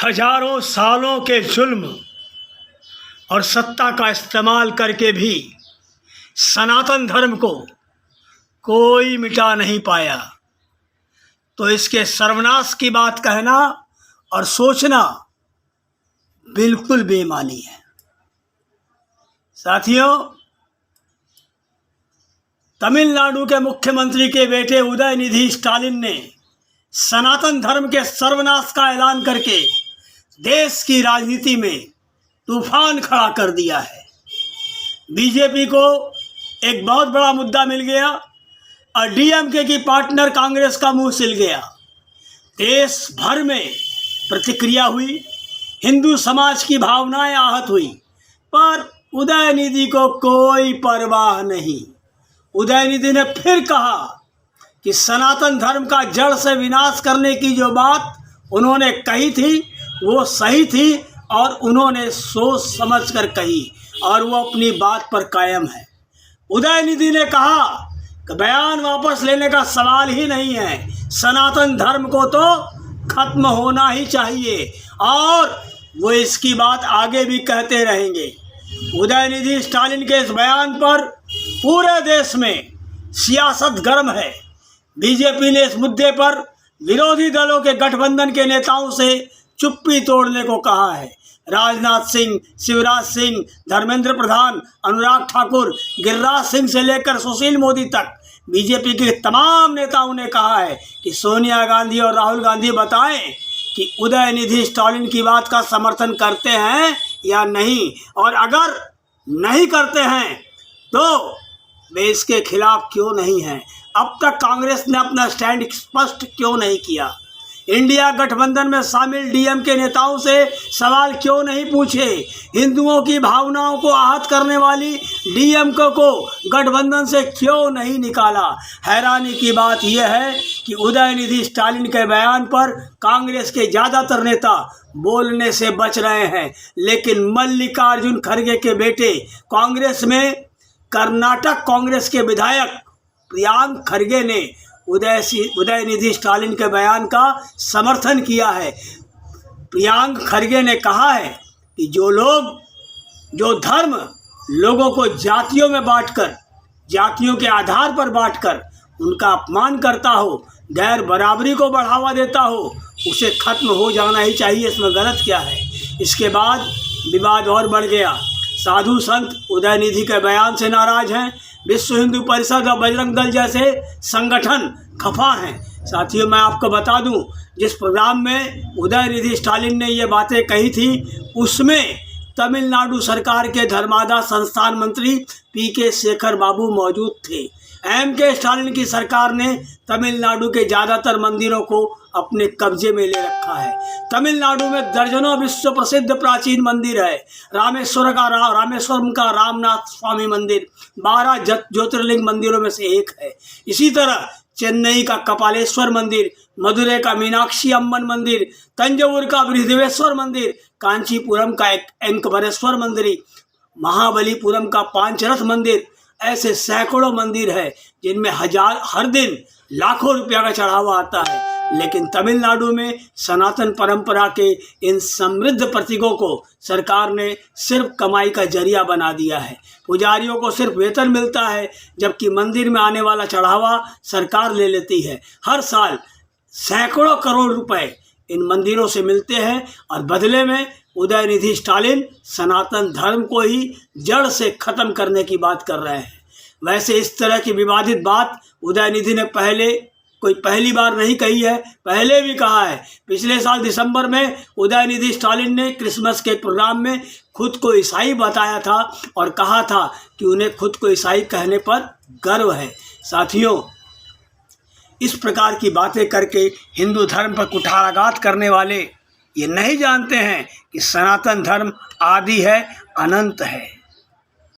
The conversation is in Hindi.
हजारों सालों के जुल्म और सत्ता का इस्तेमाल करके भी सनातन धर्म को कोई मिटा नहीं पाया, तो इसके सर्वनाश की बात कहना और सोचना बिल्कुल बेईमानी है। साथियों, तमिलनाडु के मुख्यमंत्री के बेटे उदयनिधि स्टालिन ने सनातन धर्म के सर्वनाश का ऐलान करके देश की राजनीति में तूफान खड़ा कर दिया है। बीजेपी को एक बहुत बड़ा मुद्दा मिल गया और डीएमके की पार्टनर कांग्रेस का मुंह सिल गया। देश भर में प्रतिक्रिया हुई, हिंदू समाज की भावनाएं आहत हुई, पर उदयनिधि को कोई परवाह नहीं। उदयनिधि ने फिर कहा कि सनातन धर्म का जड़ से विनाश करने की जो बात उन्होंने कही थी वो सही थी और उन्होंने सोच समझ कर कही और वो अपनी बात पर कायम है। उदयनिधि ने कहा कि बयान वापस लेने का सवाल ही नहीं है, सनातन धर्म को तो खत्म होना ही चाहिए और वो इसकी बात आगे भी कहते रहेंगे। उदयनिधि स्टालिन के इस बयान पर पूरे देश में सियासत गर्म है। बीजेपी ने इस मुद्दे पर विरोधी दलों के गठबंधन के नेताओं से चुप्पी तोड़ने को कहा है। राजनाथ सिंह, शिवराज सिंह, धर्मेंद्र प्रधान, अनुराग ठाकुर, गिरिराज सिंह से लेकर सुशील मोदी तक बीजेपी के तमाम नेताओं ने कहा है कि सोनिया गांधी और राहुल गांधी बताएं कि उदयनिधि स्टालिन की बात का समर्थन करते हैं या नहीं, और अगर नहीं करते हैं तो वे इसके खिलाफ क्यों नहीं हैं। अब तक कांग्रेस ने अपना स्टैंड स्पष्ट क्यों नहीं किया। इंडिया गठबंधन में शामिल डीएमके नेताओं से सवाल क्यों नहीं पूछे। हिंदुओं की भावनाओं को आहत करने वाली डीएमके को गठबंधन से क्यों नहीं निकाला। हैरानी की बात यह है कि उदयनिधि स्टालिन के बयान पर कांग्रेस के ज़्यादातर नेता बोलने से बच रहे हैं, लेकिन मल्लिकार्जुन खड़गे के बेटे कांग्रेस में कर्नाटक कांग्रेस के विधायक प्रियांक खड़गे ने उदयनिधि स्टालिन के बयान का समर्थन किया है। प्रियांक खड़गे ने कहा है कि जो धर्म लोगों को जातियों में बांटकर, जातियों के आधार पर बांटकर उनका अपमान करता हो, गैर बराबरी को बढ़ावा देता हो, उसे खत्म हो जाना ही चाहिए। इसमें गलत क्या है। इसके बाद विवाद और बढ़ गया। साधु संत उदयनिधि के बयान से नाराज हैं। विश्व हिंदू परिषद और बजरंग दल जैसे संगठन खफा हैं। साथियों, मैं आपको बता दूं, जिस प्रोग्राम में उदयनिधि स्टालिन ने ये बातें कही थी उसमें तमिलनाडु सरकार के धर्मादा संस्थान मंत्री पीके शेखर बाबू मौजूद थे। एमके स्टालिन की सरकार ने तमिलनाडु के ज़्यादातर मंदिरों को अपने कब्जे में ले रखा है। तमिलनाडु में दर्जनों विश्व प्रसिद्ध प्राचीन मंदिर है। रामेश्वरम का रामनाथ स्वामी मंदिर 12 ज्योतिर्लिंग मंदिरों में से एक है। इसी तरह चेन्नई का कपालेश्वर मंदिर, मदुरै का मीनाक्षी अम्मन मंदिर, तंजौर का बृहदेश्वर मंदिर, कांचीपुरम का एंकबरेश्वर मंदिर, महाबलीपुरम का पांचरथ मंदिर, ऐसे सैकड़ों मंदिर है जिनमें हर दिन लाखों रुपया का चढ़ावा आता है। लेकिन तमिलनाडु में सनातन परंपरा के इन समृद्ध प्रतीकों को सरकार ने सिर्फ कमाई का जरिया बना दिया है। पुजारियों को सिर्फ वेतन मिलता है, जबकि मंदिर में आने वाला चढ़ावा सरकार ले लेती है। हर साल सैकड़ों करोड़ रुपए इन मंदिरों से मिलते हैं और बदले में उदयनिधि स्टालिन सनातन धर्म को ही जड़ से ख़त्म करने की बात कर रहे हैं। वैसे इस तरह की विवादित बात उदयनिधि ने पहली बार नहीं कही है, पहले भी कहा है। पिछले साल दिसंबर में उदयनिधि स्टालिन ने क्रिसमस के प्रोग्राम में खुद को ईसाई बताया था और कहा था कि उन्हें खुद को ईसाई कहने पर गर्व है। साथियों, इस प्रकार की बातें करके हिंदू धर्म पर कुठाराघात करने वाले ये नहीं जानते हैं कि सनातन धर्म आदि है, अनंत है।